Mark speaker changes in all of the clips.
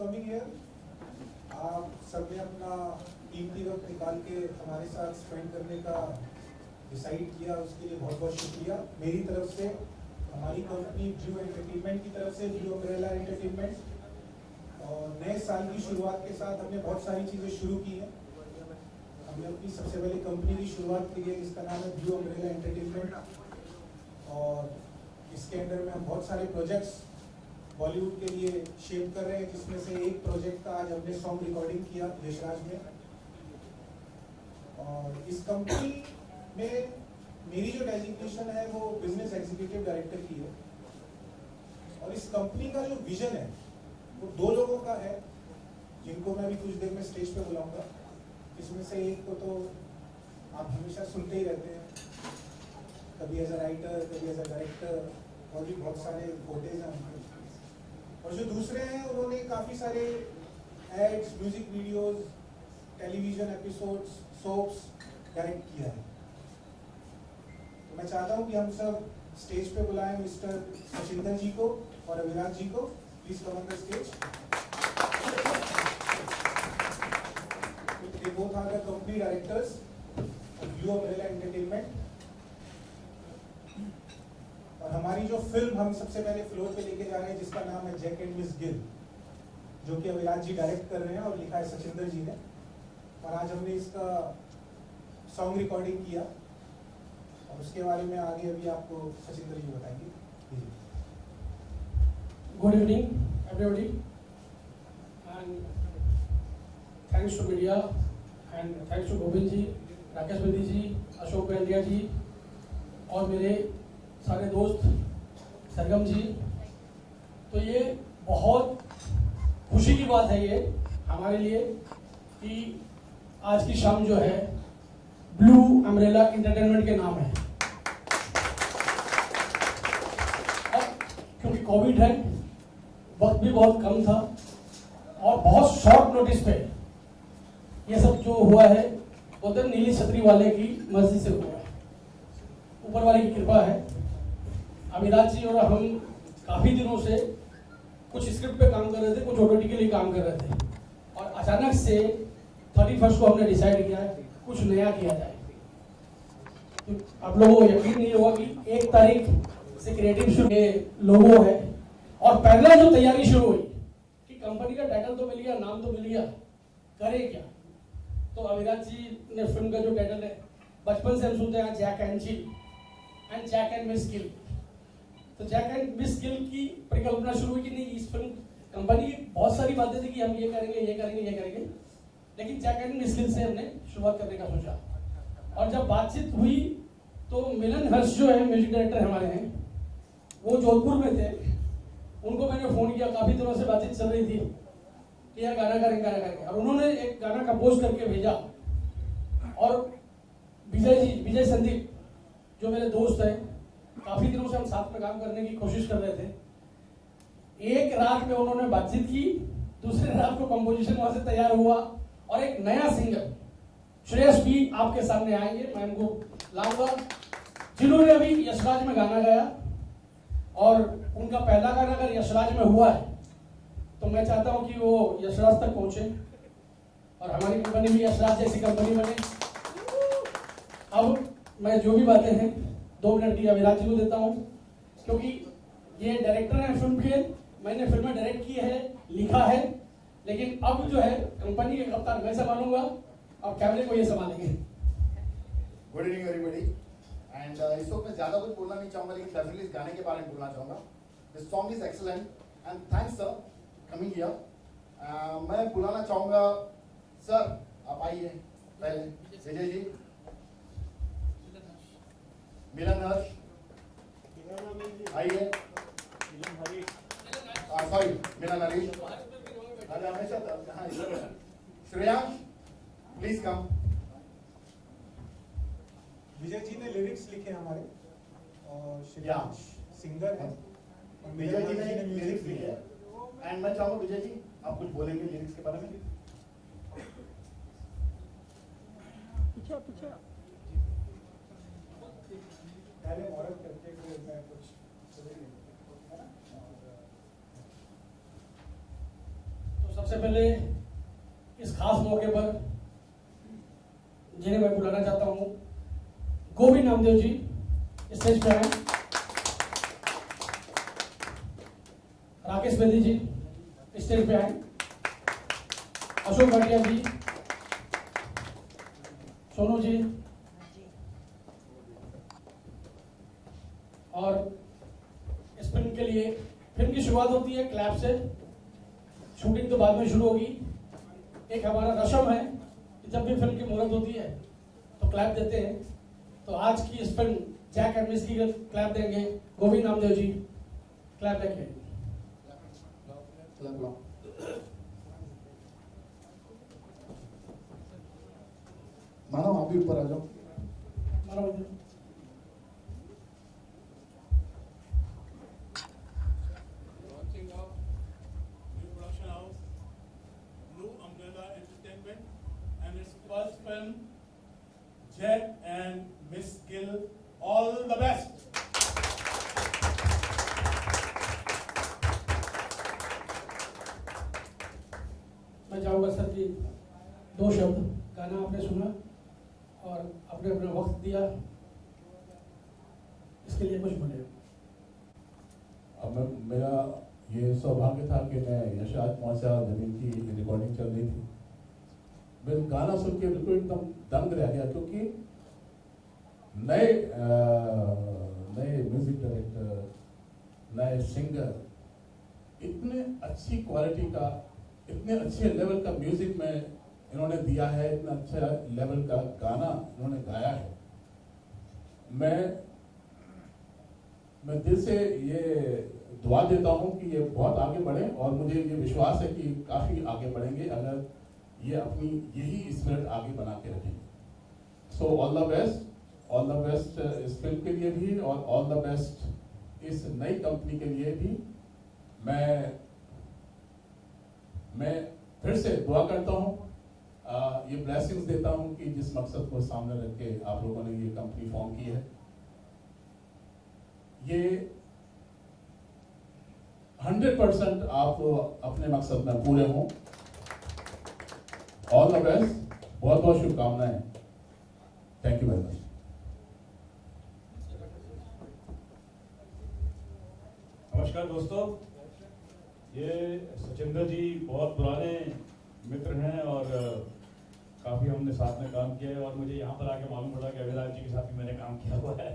Speaker 1: Coming here. आप सबने अपना कीमती वक्त निकाल के हमारे साथ स्पेंड करने का डिसाइड किया, उसके लिए बहुत बहुत शुक्रिया। मेरी तरफ से, हमारी कंपनी ब्लू एंटरटेनमेंट की तरफ से, ब्लू अम्ब्रेला एंटरटेनमेंट, और नए साल की शुरुआत के साथ हमने बहुत सारी चीज़ें शुरू की हैं। हमने अपनी सबसे पहले कंपनी की शुरुआत की है जिसका नाम है ब्लू अम्ब्रेला एंटरटेनमेंट, और इसके अंदर में हम बहुत सारे प्रोजेक्ट्स बॉलीवुड के लिए शेप कर रहे हैं, जिसमें से एक प्रोजेक्ट का आज हमने सॉन्ग रिकॉर्डिंग किया यशराज में। और इस कंपनी में मेरी जो डेजिग्नेशन है वो बिजनेस एग्जीक्यूटिव डायरेक्टर की है, और इस कंपनी का जो विजन है वो दो लोगों का है, जिनको मैं अभी कुछ देर में स्टेज पे बुलाऊंगा। इसमें से एक को तो आप हमेशा सुनते ही रहते हैं, कभी एज अ राइटर, कभी एज अ डायरेक्टर, और भी बहुत सारे फोटेज हैं उनके। और जो दूसरे हैं उन्होंने काफ़ी सारे ads, music videos, television episodes, soaps direct किया है। तो मैं चाहता हूं कि हम सब स्टेज पे बुलाएं मिस्टर सचिंदर जी को और अविराज जी को। Please come on the stage. They both are the company directors of Blue Umbrella Entertainment। और हमारी जो फिल्म हम सबसे पहले फ्लोर पे लेके जा रहे हैं जिसका नाम है जैक एंड मिस गिल, जो कि अविराज जी डायरेक्ट कर रहे हैं और लिखा है सचिंदर जी ने। और आज हमने इसका सॉन्ग रिकॉर्डिंग किया, और उसके बारे में आगे अभी आपको सचिंदर जी बताएंगे।
Speaker 2: Good evening everybody and thanks to media and thanks to Govind ji, Rakesh Bedi ji, Ashok Bendia ji और मेरे सारे दोस्त सरगम जी। तो ये बहुत खुशी की बात है ये हमारे लिए कि आज की शाम जो है ब्लू अम्ब्रेला एंटरटेनमेंट के नाम है। और क्योंकि कोविड है, वक्त भी बहुत कम था और बहुत शॉर्ट नोटिस पे ये सब जो हुआ है वो तो नीली छतरी वाले की मर्जी से हुआ है, ऊपर वाले की कृपा है। अविराज जी और हम काफी दिनों से कुछ स्क्रिप्ट पे काम कर रहे थे, कुछ ओटीटी के लिए काम कर रहे थे, और अचानक से 31 को हमने डिसाइड किया है कुछ नया किया जाए। तो आप लोगों को यकीन नहीं होगा कि 1 तारीख से क्रिएटिव शुरू लोगो है, और पहले जो तैयारी शुरू हुई कि कंपनी का टाइटल तो मिल गया, नाम तो मिल गया, करे क्या। तो अविराज जी ने फिल्म का जो टाइटल है, बचपन से हम सुनते हैं Jack and Jill and Jack and Miss Gill. तो जैक एंड मिस गिल की परिकल्पना शुरू हुई कि नहीं, इस फिल्म कंपनी की बहुत सारी बातें थी कि हम ये करेंगे ये करेंगे ये करेंगे, लेकिन जैक एंड मिस गिल से हमने शुरुआत करने का सोचा। और जब बातचीत हुई तो मिलन हर्ष जो है म्यूजिक डायरेक्टर हमारे हैं, वो जोधपुर में थे, उनको मैंने फोन किया, काफी दिनों से बातचीत चल रही थी कि यार गाना करेंगे, और उन्होंने एक गाना कंपोज करके भेजा। और विजय संदीप जो मेरे दोस्त हैं, काफी दिनों से हम साथ में काम करने की कोशिश कर रहे थे। एक रात में उन्होंने बातचीत की, दूसरे रात को कंपोजिशन वहां से तैयार हुआ, और एक नया सिंगर श्रेयस भी आपके सामने आएंगे, मैं उनको लाऊंगा, जिन्होंने अभी यशराज में गाना गाया। और उनका पहला गाना अगर यशराज में हुआ है तो मैं चाहता हूं कि वो यशराज तक पहुंचे और हमारी कंपनी भी यशराज जैसी कंपनी बने। अब मैं जो भी बातें हैं 2 मिनट की अविराज जी को देता हूं, क्योंकि ये डायरेक्टर हैं फिल्म के, मैंने फिल्में डायरेक्ट की है, लिखा है, लेकिन अब जो है कंपनी के कप्तान मैं संभालूंगा और कैमरे को ये संभालेंगे।
Speaker 3: गुड इवनिंग एवरीबॉडी एंड इस वक्त मैं ज्यादा कुछ बोलना नहीं चाहूंगा, लेकिन डेफिनेटली इस गाने के बारे में बोलना चाहूंगा। This song is excellent and thanks sir coming here. मैं बुलाना चाहूंगा सर, आप आइए पहले, विजय जी, मिलन हर्ष आइए, सॉरी मिलन हरीश, अरे हमेशा श्रेयांश प्लीज कम।
Speaker 1: विजय जी ने लिरिक्स लिखे हमारे, और श्रेयांश सिंगर है, और
Speaker 3: विजय जी ने लिरिक्स लिखे हैं। एंड मैं चाहूंगा विजय जी आप कुछ बोलेंगे लिरिक्स के बारे में।
Speaker 4: पीछे पीछे
Speaker 1: पहले मॉडल करके मैं कुछ
Speaker 2: तो सबसे पहले इस खास मौके पर जिन्हें मैं बुलाना चाहता हूं, गोविंद नामदेव जी स्टेज पे आए, राकेश बेदी जी स्टेज पे आए, अशोक भाटिया जी, सोनू जी, और इस फिल्म के लिए, फिल्म की शुरुआत होती है क्लैप से, शूटिंग तो बाद में शुरू होगी। एक हमारा रस्म है कि जब भी फिल्म की मुहूर्त होती है तो क्लैप देते हैं। तो आज की इस फिल्म जैक एंड मिस की क्लैप देंगे गोविंद नामदेव जी, क्लैप लेके।
Speaker 3: मानो आप भी ऊपर आ जाओ।
Speaker 2: मानो
Speaker 5: Launching of new production house, Blue Umbrella Entertainment, and its first film, Jack and Miss Gill. All the best.
Speaker 2: मैं चाहूंगा सर कि 2 शब्द, गाना आपने सुना और आपने अपना वक्त दिया, इसके लिए कुछ बोले।
Speaker 6: अब मेरा ये सौभाग्य था कि मैं यशाद पहुंचा जब इनकी रिकॉर्डिंग चल रही थी। मैं गाना सुन के बिल्कुल एकदम दंग रह गया, क्योंकि नए म्यूजिक डायरेक्टर, नए सिंगर, इतने अच्छी क्वालिटी का, इतने अच्छे लेवल का म्यूजिक में इन्होंने दिया है, इतना अच्छा लेवल का गाना इन्होंने गाया है। मैं दिल से ये दुआ देता हूं कि ये बहुत आगे बढ़े, और मुझे ये विश्वास है कि काफी आगे बढ़ेंगे अगर ये अपनी यही स्पिरिट आगे बना के रखेंगे। सो ऑल द बेस्ट इस फिल्म के लिए भी, और ऑल द बेस्ट इस नई कंपनी के लिए भी। मैं फिर से दुआ करता हूं, ये ब्लेसिंग्स देता हूं कि जिस मकसद को सामने रख के आप लोगों ने ये कंपनी फॉर्म की है, ये 100% आप अपने मकसद में पूरे हों। ऑल द बेस्ट, बहुत बहुत शुभकामनाएं। Thank you very much.
Speaker 7: नमस्कार दोस्तों, ये सचिंदर जी बहुत पुराने मित्र हैं और काफ़ी हमने साथ में काम किया है, और मुझे यहाँ पर आके मालूम पड़ा कि अभिराज जी के साथ भी मैंने काम किया हुआ है।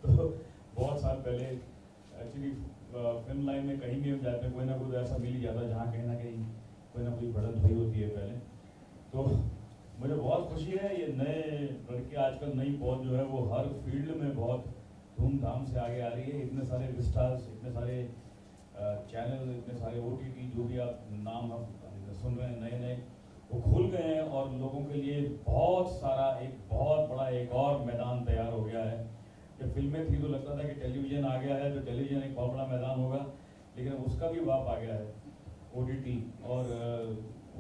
Speaker 7: तो बहुत साल पहले एक्चुअली फिल्म लाइन में कहीं भी हम जाते हैं, कोई ना कोई ऐसा मिल ही जाता जहाँ कहीं ना कोई बढ़त हुई होती है पहले। तो मुझे बहुत खुशी है, ये नए लड़के आजकल नई पौध जो है वो हर फील्ड में बहुत धूमधाम से आगे आ रही है। इतने सारे विस्टार्स, इतने सारे चैनल, इतने सारे OTT जो भी आप नाम सुन रहे हैं नए नए, वो खुल गए हैं, और लोगों के लिए बहुत सारा बहुत बड़ा एक और मैदान तैयार हो गया है। जब फिल्में थी तो लगता था कि टेलीविजन आ गया है तो टेलीविजन एक बहुत बड़ा मैदान होगा, लेकिन उसका भी बाप आ गया है OTT, और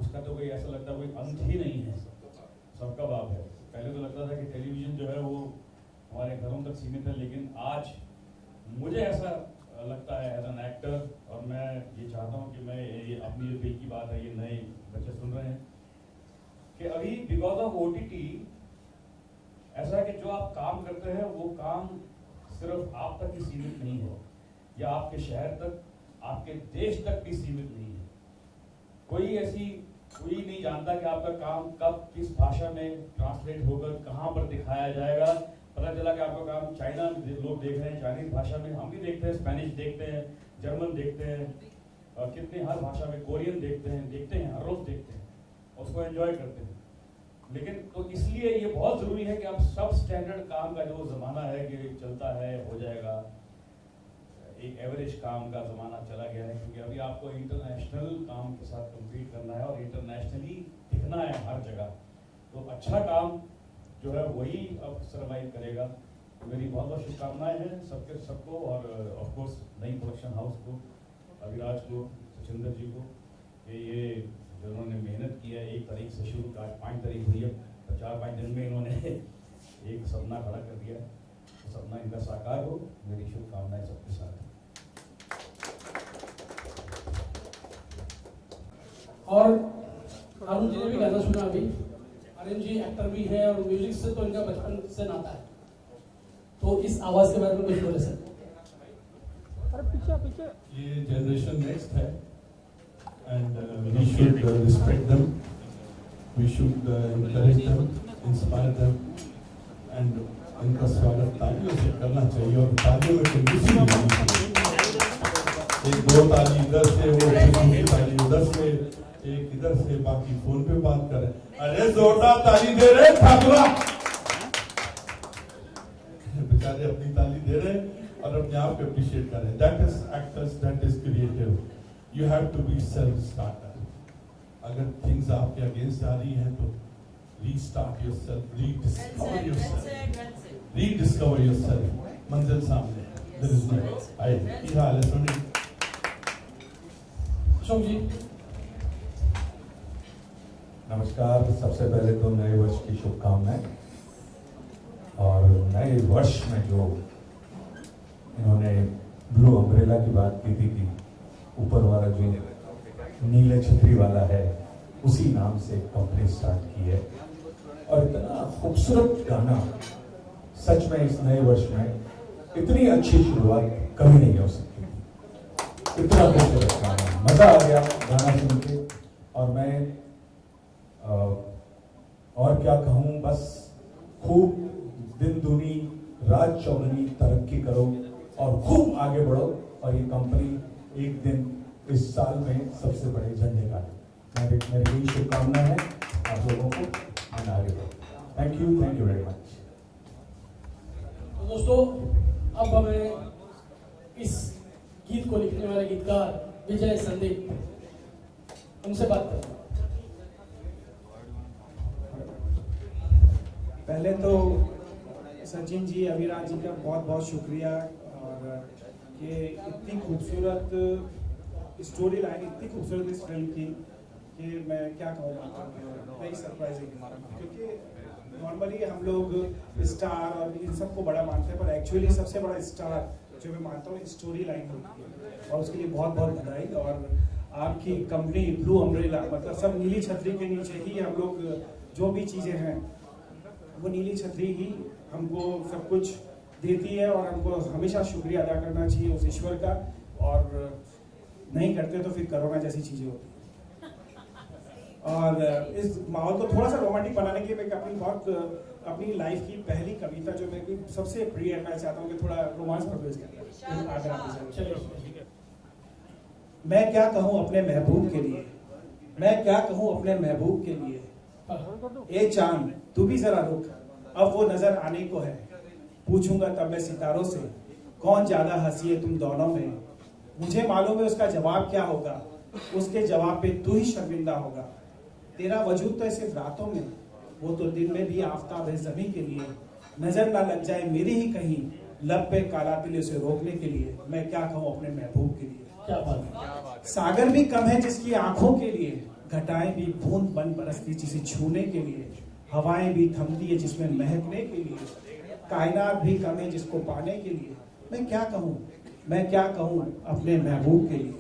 Speaker 7: उसका तो कोई ऐसा लगता है कोई अंत ही नहीं है, सबका बाप है। पहले तो लगता था कि टेलीविजन जो है वो हमारे घरों तक सीमित है, लेकिन आज मुझे ऐसा लगता है एज एन एक्टर, और मैं ये चाहता हूँ कि मैं ये अपनी जो दिल की बात है, ये नए बच्चे सुन रहे हैं, कि अभी बिकॉज ऑफ OTT ऐसा है कि जो आप काम करते हैं वो काम सिर्फ आप तक ही सीमित नहीं है, या आपके शहर तक, आपके देश तक भी सीमित नहीं है। कोई नहीं जानता कि आपका काम कब किस भाषा में ट्रांसलेट होकर कहाँ पर दिखाया जाएगा। पता चला कि आपका काम चाइना में लोग देख रहे हैं, चाइनीज भाषा में, हम भी देखते हैं, स्पेनिश देखते हैं, जर्मन देखते हैं, और कितने हर भाषा में, कोरियन देखते हैं, हर रोज देखते हैं, उसको एंजॉय करते हैं। लेकिन तो इसलिए ये बहुत जरूरी है कि आप सब स्टैंडर्ड काम का जो जमाना है कि चलता है, हो जाएगा, एक एवरेज काम का जमाना चला गया है, क्योंकि अभी आपको इंटरनेशनल काम के साथ कम्पीट करना है और इंटरनेशनली दिखना है हर जगह। तो अच्छा काम जो है वही अब सर्वाइव करेगा। तो मेरी बहुत बहुत शुभकामनाएं हैं सबको, और ऑफ कोर्स नई प्रोडक्शन हाउस को, अभिराज को, सचिंदर जी को, ये जो उन्होंने मेहनत की है 1 तारीख से शुरू, आज 5 तारीख हुई है, 4-5 दिन में इन्होंने एक सपना खड़ा कर दिया। तो सपना इनका साकार हो, मेरी शुभकामनाएं सबके साथ।
Speaker 2: और अरुण जी ने भी गाना सुना अभी। अरुण जी एक्टर भी है और म्यूजिक से तो इनका बचपन से नाता है, तो इस आवाज के बारे में कुछ बोले सर।
Speaker 4: अरे पीछे पीछे।
Speaker 6: ये जनरेशन नेक्स्ट है and we should respect them, we should encourage them, inspire them and इनका स्वागत तालियों से करना चाहिए और तालियों में कंडीशन होनी चाहिए। एक दो ताली इधर से, वो दूसरी ताली उधर से, एक इधर से, बाकी फोन पे बात कर रहे हैं। अरे जोरदार ताली दे रहे ठाकुरा, बेचारे अपनी ताली दे रहे हैं और अपने आप को अप्रिशिएट कर रहे हैं। That is actors, that is creative. You have to be self starter. अगर थिंग्स आपके अगेंस्ट जा रही हैं तो restart yourself, rediscover yourself, rediscover yourself. मंजिल सामने है, देयर इज नो आई। ये हाल है सुनिए
Speaker 2: अशोक जी।
Speaker 8: नमस्कार। सबसे पहले तो नए वर्ष की शुभकामनाएं। और नए वर्ष में जो इन्होंने ब्लू अम्ब्रेला की बात की थी कि ऊपर वाला जो नीले छतरी वाला है उसी नाम से कंपनी स्टार्ट की है, और इतना खूबसूरत गाना, सच में इस नए वर्ष में इतनी अच्छी शुरुआत कभी नहीं हो सकती। इतना खूबसूरत गाना, मजा आ गया गाना सुन के। और मैं और क्या कहूँ, बस खूब दिन दूनी रात चौगुनी तरक्की करो और खूब आगे बढ़ो, और ये कंपनी एक दिन इस साल में सबसे बड़े झंडे का है। मेरी यही शुभकामना है आप लोगों को, और आगे बढ़ो। Thank you very much.
Speaker 2: तो दोस्तों, अब हमें इस गीत को लिखने वाले गीतकार विजय संदीप, उनसे बात करें।
Speaker 1: पहले तो सचिन जी, अभिराज जी का बहुत बहुत शुक्रिया, और ये इतनी खूबसूरत स्टोरी लाइन, इतनी खूबसूरत इस फिल्म की कि मैं क्या कहूँ, वेरी सरप्राइजिंग। क्योंकि नॉर्मली हम लोग स्टार और इन सबको बड़ा मानते हैं, पर एक्चुअली सबसे बड़ा स्टार जो मैं मानता हूँ स्टोरी लाइन होती है, और उसके लिए बहुत बहुत बधाई। और आपकी कंपनी ब्लू अम्ब्रेला, मतलब सब नीली छतरी के नीचे ही हम लोग जो भी चीज़ें हैं, वो नीली छतरी ही हमको सब कुछ देती है, और हमको हमेशा शुक्रिया अदा करना चाहिए उस ईश्वर का, और नहीं करते तो फिर कोरोना जैसी चीज़ें होती हैं। और इस माहौल को थोड़ा सा रोमांटिक बनाने के लिए मैं अपनी लाइफ की पहली कविता जो मेरी सबसे प्रिय है, मैं चाहता हूँ कि थोड़ा रोमांस प्रवेश करें। मैं क्या कहूँ अपने महबूब के लिए, मैं क्या कहूँ अपने महबूब के लिए, ए चांद तू भी जरा रुक, अब वो नजर आने को है, पूछूंगा तब मैं सितारों से, कौन ज्यादा हंसी है तुम दोनों में। मुझे मालूम है उसका जवाब क्या होगा, उसके जवाब पे तू ही शर्मिंदा होगा। तेरा वजूद तो सिर्फ रातों में, वो तो दिन में भी आफताब है ज़मीं के लिए। नजर ना लग जाए मेरी ही कहीं, लब पे काला तिल उसे रोकने के लिए। मैं क्या कहूँ अपने महबूब के लिए।
Speaker 2: क्या बात।
Speaker 1: सागर भी कम है जिसकी आंखों के लिए, घटाएं भी बूंद बन बरसती जिसे छूने के लिए। हवाएं भी थमती है जिसमें महकने के लिए, कायनात भी कम है जिसको पाने के लिए। मैं क्या कहूँ, मैं क्या कहूँ अपने महबूब के लिए।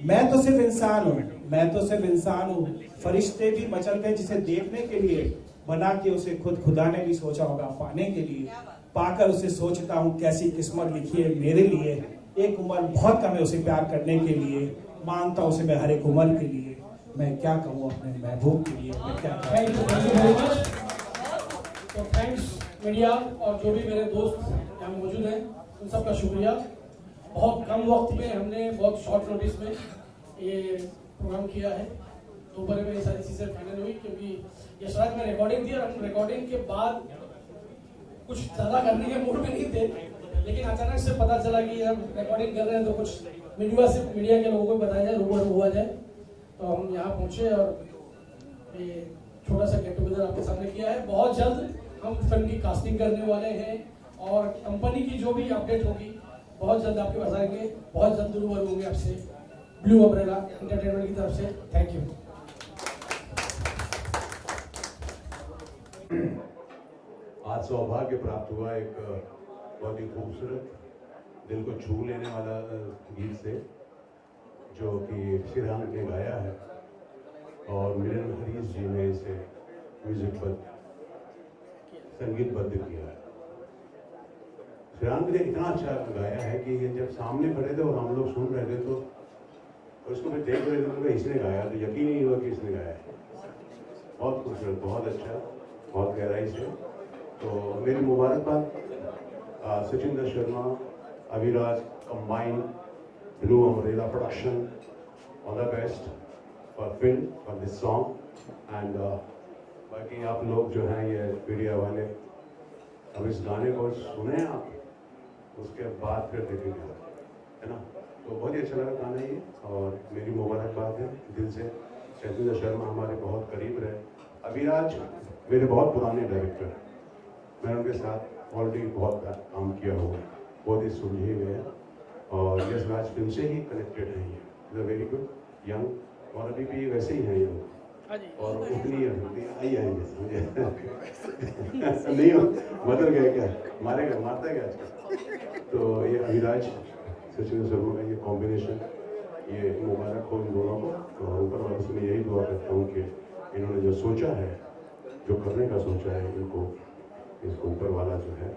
Speaker 1: मैं तो सिर्फ इंसान हूँ, मैं तो सिर्फ इंसान हूँ, फरिश्ते भी मचलते हैं जिसे देखने के लिए। बना के उसे खुद खुदा ने भी सोचा होगा पाने के लिए। पाकर उसे सोचता हूँ कैसी किस्मत लिखी है मेरे लिए। एक उम्र बहुत कम है उसे प्यार करने के लिए, मांगता उसे मैं हर एक उम्र के लिए। मैं क्या कहूँ अपने महबूब के लिए। मैं क्या
Speaker 2: थैंक यू वेरी मच। तो थैंक्स मीडिया और जो भी मेरे दोस्त यहाँ मौजूद हैं, उन सबका शुक्रिया। बहुत कम वक्त में हमने बहुत शॉर्ट नोटिस में ये प्रोग्राम किया है, दोपहर में ये सारी चीज़ें फाइनल हुई, क्योंकि ये शायद मैं रिकॉर्डिंग थी और हम रिकॉर्डिंग के बाद कुछ ज़्यादा करने के मूड में नहीं थे, लेकिन अचानक से पता चला कि हम रिकॉर्डिंग कर रहे हैं तो कुछ मीडिया के लोगों को बताया जाए, रूबरू हुआ जाए। तो हम यहाँ पहुँचे और ये छोटा सा गेट टुगेदर आपके सामने किया है। बहुत जल्द हम फिल्म की कास्टिंग करने वाले हैं और कंपनी की जो भी अपडेट होगी बहुत जल्द आपके पास आएंगे। बहुत जल्द रूबरू होंगे आपसे ब्लू अम्ब्रेला एंटरटेनमेंट की तरफ से। Thank you.
Speaker 9: आज सौभाग्य प्राप्त हुआ एक बहुत ही खूबसूरत, दिल को छू लेने वाला गीत से, जो कि श्रीराम ने गाया है। और मिलन हरीश जी ने इसे संगीतबद्ध किया है। श्रेयांश ने इतना अच्छा गाया है कि ये जब सामने खड़े थे और हम लोग सुन रहे थे तो उसको मैं देख रहे थे तो इसने गाया, तो यकीन ही नहीं हुआ कि इसने गाया है। बहुत खूबसूरत, बहुत अच्छा, बहुत गहराई से। तो मेरी मुबारकबाद Sachindra Sharma, Abhiraj combine, blue umbrella production, all the best for film, for this song. And बाकी आप लोग जो हैं ये मीडिया वाले, अब इस गाने को सुने आप, उसके बाद फिर देखेंगे, है ना। तो बहुत ही अच्छा लगा गाना ये, और मेरी मुबारकबाद है दिल से। सचिंद्र शर्मा हमारे बहुत करीब रहे। अभिराज मेरे बहुत पुराने डायरेक्टर, मैंने उनके साथ ऑलरेडी बहुत काम किया हुआ, बहुत ही सुलझे हुए हैं, और यस राज फिल्म से ही कनेक्टेड हैं। ये वेरी गुड यंग, और अभी भी वैसे ही हैं ये लोग, और उतनी आई आएंगे समझे। नहीं बदल गए क्या, मारेगा, मारता है क्या आजकल। तो ये अभिराज सचिन शर्मा का ये कॉम्बिनेशन, ये मुबारक हो इन दोनों को। तो ऊपर वाले से मैं यही दुआ करता हूँ कि इन्होंने जो सोचा है, जो करने का सोचा है, इनको इसको ऊपर वाला जो है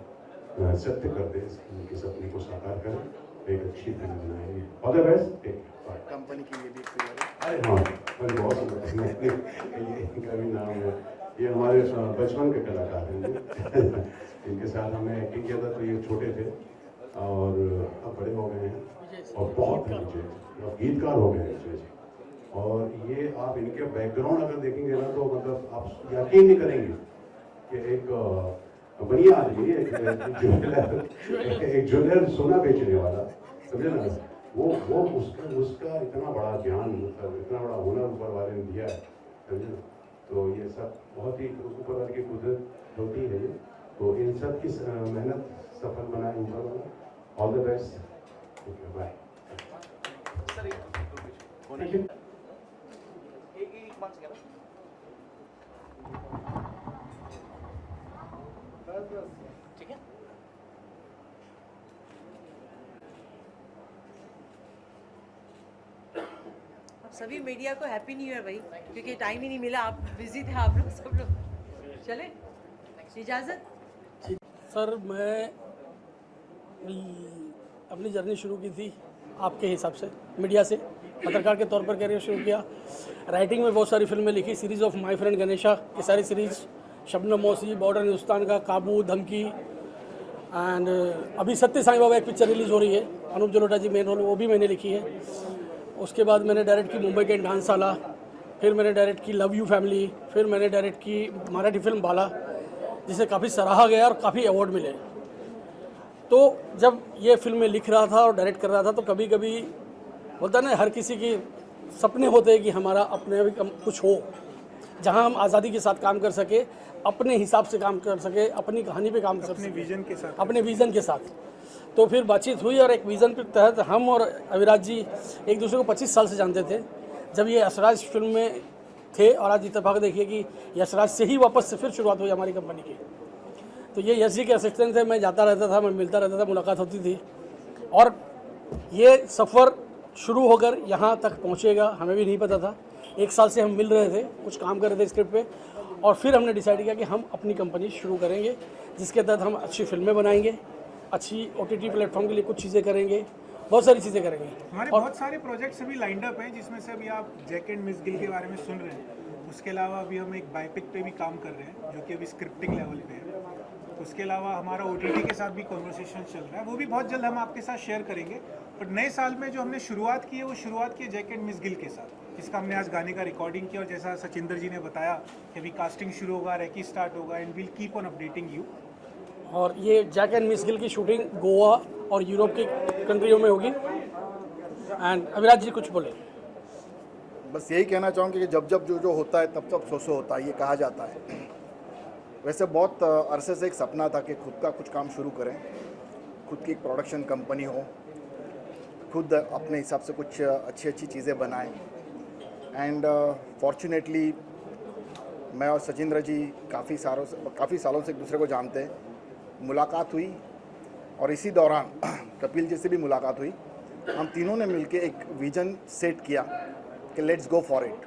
Speaker 9: सत्य कर दे, इनके सपने को साकार करें, एक अच्छी फिल्म बनाएंगे। All the best.
Speaker 3: कंपनी की ये भी तैयारी।
Speaker 9: अरे हाँ, अरे बहुत ये इनका भी नाम है, ये हमारे बचपन के कलाकार हैं। इनके साथ हमने एक्टिंग किया था तो ये छोटे थे, और अब बड़े हो गए हैं, और बहुत गीतकार हो गए हैं। और ये आप इनके बैकग्राउंड अगर देखेंगे ना, तो मतलब आप यकीन नहीं करेंगे कि एक बढ़िया आदमी, एक ज्वेलर सोना बेचने वाला, समझे ना, वो उसका इतना बड़ा ज्ञान, मतलब इतना बड़ा हुनर ऊपर वाले ने दिया है, समझे ना। तो ये सब बहुत ही ऊपर वाले की कुदरत होती है। तो इन सब की मेहनत सफल बनाए ऊपर वाला। All the best, bye.
Speaker 4: ठीक है।
Speaker 10: सभी मीडिया को हैप्पी न्यू ईयर भाई, क्योंकि टाइम ही नहीं मिला, आप बिजी थे आप लोग, सब लोग। चले, इजाज़त।
Speaker 2: सर मैं अपनी जर्नी शुरू की थी आपके हिसाब से, मीडिया से पत्रकार के तौर पर करियर शुरू किया। राइटिंग में बहुत सारी फिल्में लिखी, series of my friend Ganesha, ये सारी सीरीज़, शबनम मौसी, बॉर्डर हिंदुस्तान का, काबू, धमकी, एंड अभी सत्य साईं बाबा एक पिक्चर रिलीज़ हो रही है, अनूप जलोटा जी मेन रोल, वो भी मैंने लिखी है। उसके बाद मैंने डायरेक्ट की मुंबई के डांसशाला, फिर मैंने डायरेक्ट की लव यू फैमिली, फिर मैंने डायरेक्ट की मराठी फिल्म बाला, जिसे काफ़ी सराहा गया और काफ़ी अवार्ड मिले। तो जब ये फिल्में लिख रहा था और डायरेक्ट कर रहा था, तो कभी कभी होता है ना, हर किसी के सपने होते हैं कि हमारा अपने भी कुछ हो, जहां हम आज़ादी के साथ काम कर सके, अपने हिसाब से काम कर सके, अपनी कहानी पे काम कर सके, अपने विज़न के साथ। तो फिर बातचीत हुई और एक विज़न के तहत हम और अविराज जी एक दूसरे को 25 साल से जानते थे। जब ये यशराज फिल्म में थे, और आज इत्तेफाक देखिए कि यशराज से ही वापस से फिर शुरुआत हुई हमारी कंपनी की। तो ये यश जी के असिस्टेंट थे, मैं जाता रहता था, मैं मिलता रहता था, मुलाकात होती थी, और ये सफ़र शुरू होकर यहाँ तक पहुँचेगा हमें भी नहीं पता था। 1 साल से हम मिल रहे थे, कुछ काम कर रहे थे स्क्रिप्ट पे, और फिर हमने डिसाइड किया कि हम अपनी कंपनी शुरू करेंगे, जिसके तहत हम अच्छी फिल्में बनाएंगे, अच्छी OTT प्लेटफॉर्म के लिए कुछ चीज़ें करेंगे, बहुत सारी चीज़ें करेंगे।
Speaker 1: हमारे बहुत सारे प्रोजेक्ट्स अभी लाइंड अप हैं, जिसमें से अभी आप जैक एंड मिस गिल के बारे में सुन रहे हैं। उसके अलावा अभी हम एक बायोपिक पे भी काम कर रहे हैं, जो कि अभी स्क्रिप्टिंग लेवल पे है। उसके अलावा हमारा OTT के साथ भी कॉन्वर्सेशन चल रहा है, वो भी बहुत जल्द हम आपके साथ शेयर करेंगे। पर नए साल में जो हमने शुरुआत की है, वो शुरुआत की है जैक एंड मिस गिल के साथ, जिसका हमने आज गाने का रिकॉर्डिंग किया, और जैसा सचिंदर जी ने बताया कि अभी कास्टिंग शुरू होगा, रेकी स्टार्ट होगा, and will keep on updating you.
Speaker 2: और ये जैक एंड मिस गिल की शूटिंग गोवा और यूरोप की कंट्रियों में होगी। एंड अविराज जी कुछ बोले।
Speaker 3: बस यही कहना चाहूँगी कि जब जब जो होता है तब तब सो होता है, ये कहा जाता है। वैसे बहुत अरसे से एक सपना था कि खुद का कुछ काम शुरू करें, खुद की एक प्रोडक्शन कंपनी हो, खुद अपने हिसाब से कुछ अच्छी अच्छी चीज़ें बनाएं। एंड फॉर्चुनेटली मैं और सचिंद्र जी काफ़ी सालों से एक दूसरे को जानते हैं, मुलाकात हुई, और इसी दौरान कपिल जी से भी मुलाकात हुई। हम तीनों ने मिलके एक विजन सेट किया कि लेट्स गो फॉर इट।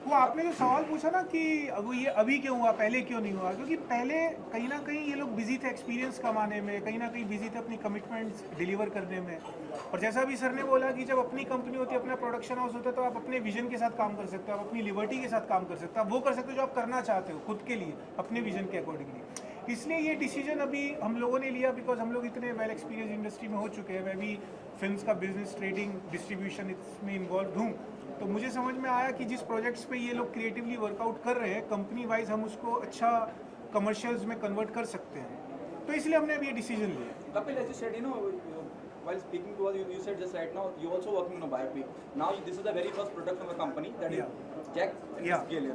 Speaker 1: वो आपने जो सवाल पूछा ना कि अब ये अभी क्यों हुआ, पहले क्यों नहीं हुआ, क्योंकि पहले कहीं ना कहीं ये लोग बिजी थे एक्सपीरियंस कमाने में, कहीं ना कहीं बिजी थे अपनी कमिटमेंट्स डिलीवर करने में। और जैसा भी सर ने बोला कि जब अपनी कंपनी होती है, अपना प्रोडक्शन हाउस होता है, तो आप अपने विजन के साथ काम कर सकते हो, आप अपनी लिबर्टी के साथ काम कर सकते हो, आप वो कर सकते हो जो आप करना चाहते हो खुद के लिए, अपने विजन के अकॉर्डिंगली। इसलिए ये डिसीजन अभी हम लोगों ने लिया बिकॉज हम लोग इतने वेल एक्सपीरियंस इंडस्ट्री में हो चुके हैं। मैं भी फिल्म्स का बिजनेस, ट्रेडिंग, डिस्ट्रीब्यूशन इसमें इन्वॉल्व हूँ। तो मुझे समझ में आया कि जिस प्रोजेक्ट्स पे ये लोग क्रिएटिवली वर्कआउट कर रहे हैं, कंपनी वाइज हम उसको अच्छा कमर्शियल्स में कन्वर्ट कर सकते हैं, तो इसलिए हमने अभी ये डिसीजन लिया।
Speaker 11: Kapil, as you said, while speaking to us, you said just right now, you also working on a biopic. Now, this is the very first product from the company, that is Jack and Miss Gill,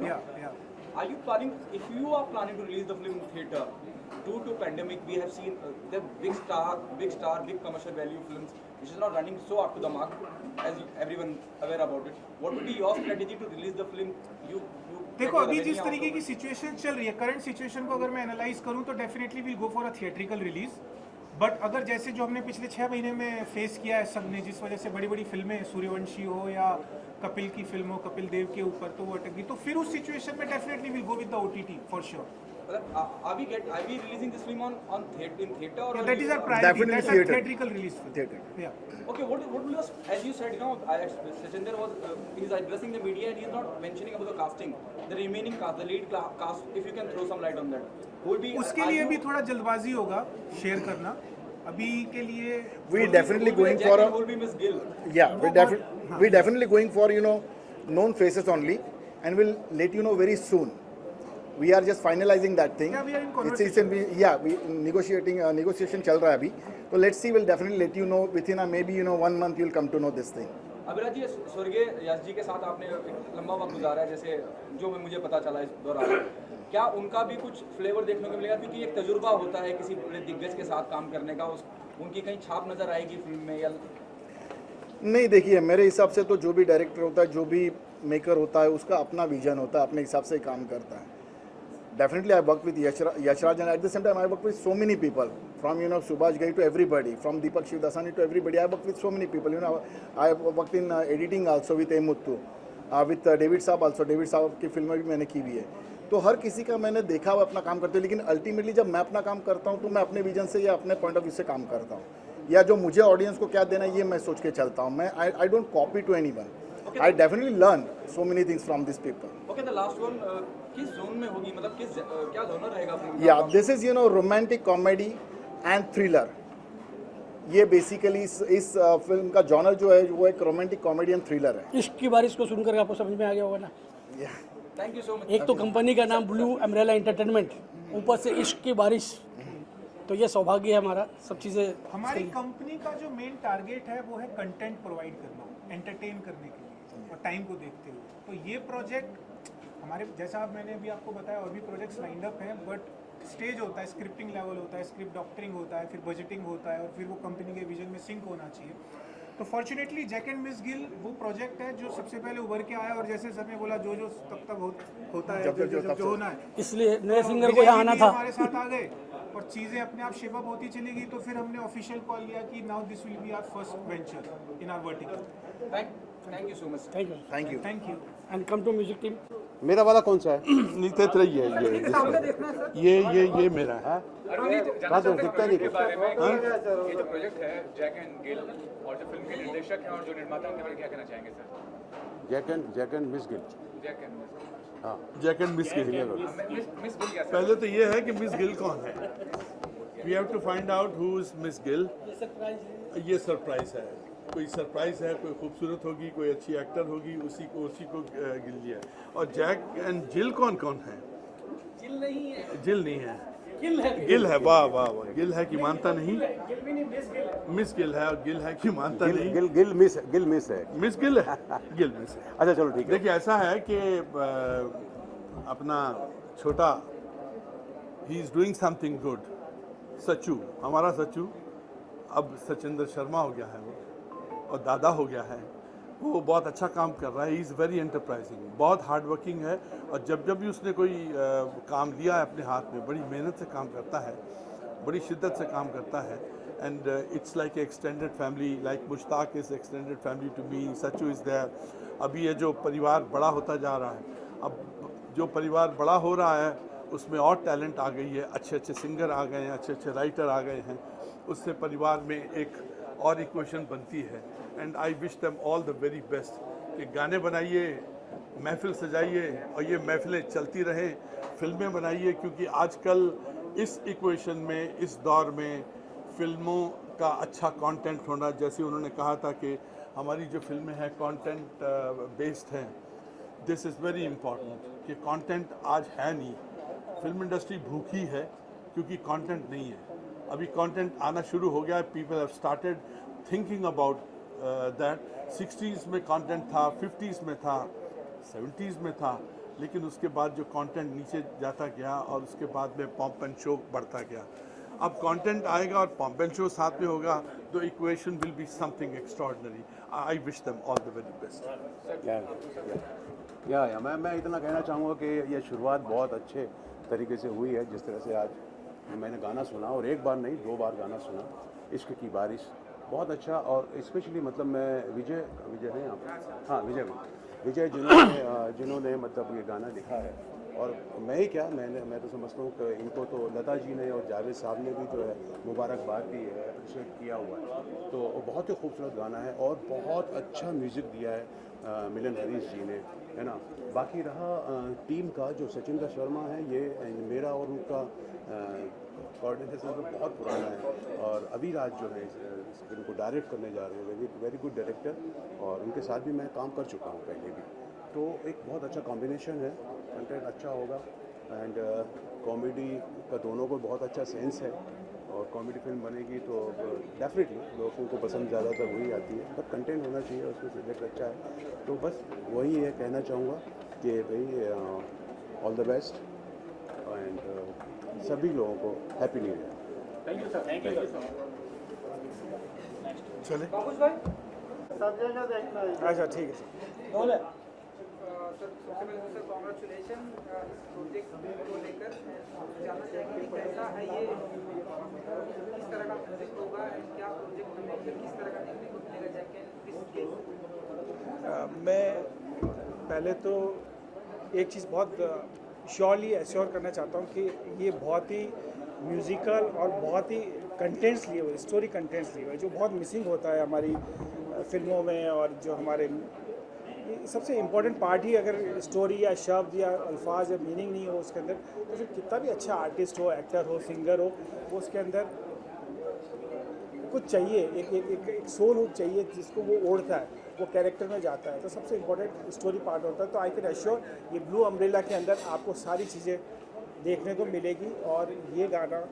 Speaker 11: Are you planning, if you are planning to release the film in theatre, due to pandemic, we have seen the big star, big commercial value films, which is not running so up to the mark, as everyone aware about it. What would be your strategy to release the film?
Speaker 1: देखो अभी जिस तरीके की situation चल रही है, current situation को अगर मैं एनालाइज करूं तो definitely will go for a theatrical release. But अगर जैसे जो हमने पिछले 6 महीने में फेस किया है सब ने, जिस वजह से बड़ी बड़ी फिल्में, सूर्यवंशी हो या कपिल की फिल्म हो, कपिल देव के ऊपर, तो वो अटक गई, तो फिर उस सिचुएशन में definitely will go with the OTT for sure.
Speaker 11: Are we releasing this film in theatre or
Speaker 1: that is our priority. That's our theatrical release.
Speaker 11: Theatre.
Speaker 1: Yeah.
Speaker 11: Okay. What will, as you said, Sachinder was he's addressing the media and he's not mentioning about the casting, the remaining cast, the lead cast. If you can throw some light on that. Who will be?
Speaker 1: उसके लिए भी थोड़ा जल्दबाजी होगा share करना। अभी के लिए
Speaker 3: we definitely going for a.
Speaker 11: Will be Miss Gill.
Speaker 3: Yeah, we definitely going for known faces only, and we'll let you know very soon. We are just finalizing that thing.
Speaker 1: Yeah, we are in conversation.
Speaker 3: We negotiation चल रहा है अभी. So let's see. We'll definitely let you know within maybe 1 month. You'll come to know this thing.
Speaker 11: Abhiraj जी, स्वर्गीय यश जी के साथ आपने एक लंबा वक्त गुजारा है, जैसे जो मुझे पता चला इस दौरान, क्या उनका भी कुछ फ्लेवर देखने को मिलेगा? क्योंकि एक तजुर्बा होता है किसी बड़े दिग्गज के साथ काम करने का, उनकी कहीं छाप नजर आएगी फिल्म में या
Speaker 3: नहीं? देखिए, मेरे हिसाब से तो जो भी डायरेक्टर होता है, जो भी मेकर होता है, उसका अपना विजन होता है, अपने हिसाब से काम करता है. Definitely, I worked with Yashraj, and at the same time, I worked with so many people, from Subhash Ghai to everybody, from Deepak Shivdasani to everybody. I worked with so many people. I worked in editing also with Emuttu, with David Saab also. David Saab की फिल्में भी मैंने की हुई है. तो हर किसी का मैंने देखा हुआ अपना काम करते हैं, लेकिन अल्टीमेटली जब मैं अपना काम करता हूँ तो मैं अपने विजन से या अपने पॉइंट ऑफ व्यू से काम करता हूँ, या जो मुझे ऑडियंस को क्या देना है ये मैं सोच के चलता हूँ. मैं I don't copy to anyone. I definitely learn so many things from these people.
Speaker 11: Okay, the last one, किस जोन में होगी, मतलब किस क्या जोनर रहेगा film?
Speaker 3: Yeah, this is romantic comedy and thriller. ये बेसिकली इस फिल्म का जॉनर जो है वो एक रोमांटिक कॉमेडी एंड थ्रिलर है.
Speaker 4: इश्क की बारिश को सुनकर आपको समझ में आ गया होगा ना?
Speaker 11: Thank you so much.
Speaker 4: एक तो कंपनी का नाम ब्लू अम्ब्रेला एंटरटेनमेंट, ऊपर से इश्क की बारिश, तो ये सौभाग्य है हमारा. सब चीज़ें
Speaker 1: हमारी कंपनी का जो मेन टारगेट है वो है कंटेंट प्रोवाइड करना, एंटरटेन करने के लिए और टाइम को देखते हुए. तो ये प्रोजेक्ट हमारे, जैसा मैंने अभी आपको बताया, और भी प्रोजेक्ट्स लाइंड अप हैं, बट स्टेज होता है, स्क्रिप्टिंग लेवल होता है, स्क्रिप्ट डॉक्टरिंग होता है, फिर बजटिंग होता है, और फिर वो कंपनी के विजन में सिंक होना चाहिए. तो fortunately Jack and Miss Gill वो प्रोजेक्ट है जो सबसे पहले उभर के आया, और जैसे सर ने बोला जो तब तक होता है, जो होना है,
Speaker 4: इसलिए नए सिंगर को यहाँ आना था.
Speaker 1: हमारे साथ आ गए और चीज़ें अपने आप शेप अप होती चली गई. तो फिर हमने ऑफिशियल कॉल लिया कि now this will be our first venture in our vertical.
Speaker 11: Thank you so much.
Speaker 1: Thank you.
Speaker 4: And come to music team.
Speaker 12: मेरा वाला कौन सा है? नीतीश रही है ये मेरा है. दिखता नहीं.
Speaker 13: ये जो प्रोजेक्ट है जैक एंड गिल, और जो फिल्म के निर्देशक हैं और जो निर्माता हैं, उनके बारे में क्या कहना चाहेंगे sir?
Speaker 12: Jack and Miss Gill.
Speaker 13: हाँ,
Speaker 12: Jack and Miss Gill.
Speaker 13: Miss Gill क्या?
Speaker 12: पहले तो ये है कि मिस गिल कौन है. We have to find out who is Miss Gill. ये सरप्राइज है. कोई सरप्राइज है, कोई खूबसूरत होगी, कोई अच्छी एक्टर होगी, उसी को गिल लिया. और जैक एंड जिल कौन है? जिल नहीं है. गिल है. वाह वाह वाह. गिल है कि मानता नहीं. मिस गिल है, और गिल है कि मानता नहीं.
Speaker 9: गिल मिस है.
Speaker 12: मिस गिल है. गिल मिस है.
Speaker 9: अच्छा चलो ठीक है.
Speaker 12: देखिए ऐसा है कि अपना छोटा, he is doing something good. Sachu, हमारा सचू अब सचिंदर शर्मा हो गया है, वो और दादा हो गया है. वो बहुत अच्छा काम कर रहा है. ही इज़ वेरी एंटरप्राइजिंग, बहुत हार्ड वर्किंग है. और जब भी उसने कोई काम लिया है अपने हाथ में, बड़ी मेहनत से काम करता है, बड़ी शिद्दत से काम करता है. And it's like extended family, like Mushtaq is extended family to me. Sachu is there. अभी ये जो परिवार बड़ा होता जा रहा है, अब जो परिवार बड़ा हो रहा है उसमें और टैलेंट आ गई है, अच्छे अच्छे सिंगर आ गए हैं, अच्छे अच्छे राइटर आ गए हैं, उससे परिवार में एक और इक्वेशन बनती है। And I wish them all the very best कि गाने बनाइए, महफिल सजाइए और ये महफिलें चलती रहें, फिल्में बनाइए, क्योंकि आजकल इस इक्वेशन में, इस दौर में फिल्मों का अच्छा कंटेंट होना, जैसे उन्होंने कहा था कि हमारी जो फिल्में हैं कंटेंट बेस्ड हैं, दिस इज़ वेरी इम्पॉर्टेंट कि कंटेंट आज है नहीं। फिल्म इंडस्ट्री भूखी है क्योंकि कंटेंट नहीं है। अभी कंटेंट आना शुरू हो गया है, people have started thinking about that. 60s में कंटेंट था, 50s में था, 70s में था, लेकिन उसके बाद जो कंटेंट नीचे जाता गया और उसके बाद में पॉम्प एंड शो बढ़ता गया। अब कंटेंट आएगा और पॉम्प एंड शो साथ में होगा, तो equation will be something extraordinary. I wish them all the very best.
Speaker 9: मैं इतना कहना चाहूँगा कि ये शुरुआत बहुत अच्छे तरीके से हुई है। जिस तरह से आज मैंने गाना सुना, और एक बार नहीं 2 बार गाना सुना, इश्क की बारिश, बहुत अच्छा। और स्पेशली मतलब मैं विजय हैं आप, हाँ विजय जिन्होंने मतलब ये गाना लिखा है, और मैं ही क्या, मैं तो समझता हूँ कि इनको तो लता जी ने और जावेद साहब ने भी जो है मुबारकबाद दी है, अप्रिशिएट किया हुआ है। तो बहुत ही खूबसूरत गाना है और बहुत अच्छा म्यूज़िक दिया है मिलन हरीश जी ने, है ना। बाकी रहा टीम का, जो सचिंदर शर्मा है, ये मेरा और उनका कोऑर्डिनेशन तो बहुत पुराना है, और अभी राज जो है इस फिल्म को डायरेक्ट करने जा रहे हैं, वेरी गुड डायरेक्टर, और उनके साथ भी मैं काम कर चुका हूँ पहले भी। तो एक बहुत अच्छा कॉम्बिनेशन है, कंटेंट अच्छा होगा, एंड कॉमेडी का दोनों को बहुत अच्छा सेंस है, और कॉमेडी फिल्म बनेगी तो डेफिनेटली लोगों को पसंद ज़्यादातर वही आती है, बट कंटेंट होना चाहिए, उसमें सब्जेक्ट अच्छा है। तो बस वही है, कहना चाहूँगा कि भाई ऑल द बेस्ट, एंड सभी लोगों को happy new year.
Speaker 11: Thank you sir, thank you sir.
Speaker 12: चले
Speaker 2: अच्छा ठीक है सर।
Speaker 14: सर सबसे पहले सर कॉन्ग्रेचुलेशन इस प्रोजेक्ट को लेकर। जानना चाहेंगे कि कैसा है ये, किस तरह का प्रोजेक्ट होगा, क्या प्रोजेक्ट हमें किस तरह का देखने को मिलेगा जैक।
Speaker 15: मैं पहले तो एक चीज़ बहुत श्योरली एश्योर करना चाहता हूँ कि ये बहुत ही म्यूज़िकल और बहुत ही कंटेंट्स लिए हुए, स्टोरी कंटेंट्स लिए हुए, जो बहुत मिसिंग होता है हमारी फिल्मों में, और जो हमारे सबसे इम्पोर्टेंट पार्ट ही अगर स्टोरी या शब्द या अल्फाज या मीनिंग नहीं हो उसके अंदर, तो फिर कितना भी अच्छा आर्टिस्ट हो, एक्टर हो, सिंगर हो, वो उसके अंदर कुछ चाहिए, एक सोल हुक चाहिए जिसको वो ओढ़ता है, वो कैरेक्टर में जाता है। तो सबसे इम्पोर्टेंट स्टोरी पार्ट होता है। तो आई कैन एश्योर ये ब्लू अम्ब्रेला के अंदर आपको सारी चीज़ें देखने को मिलेगी, और ये गाना,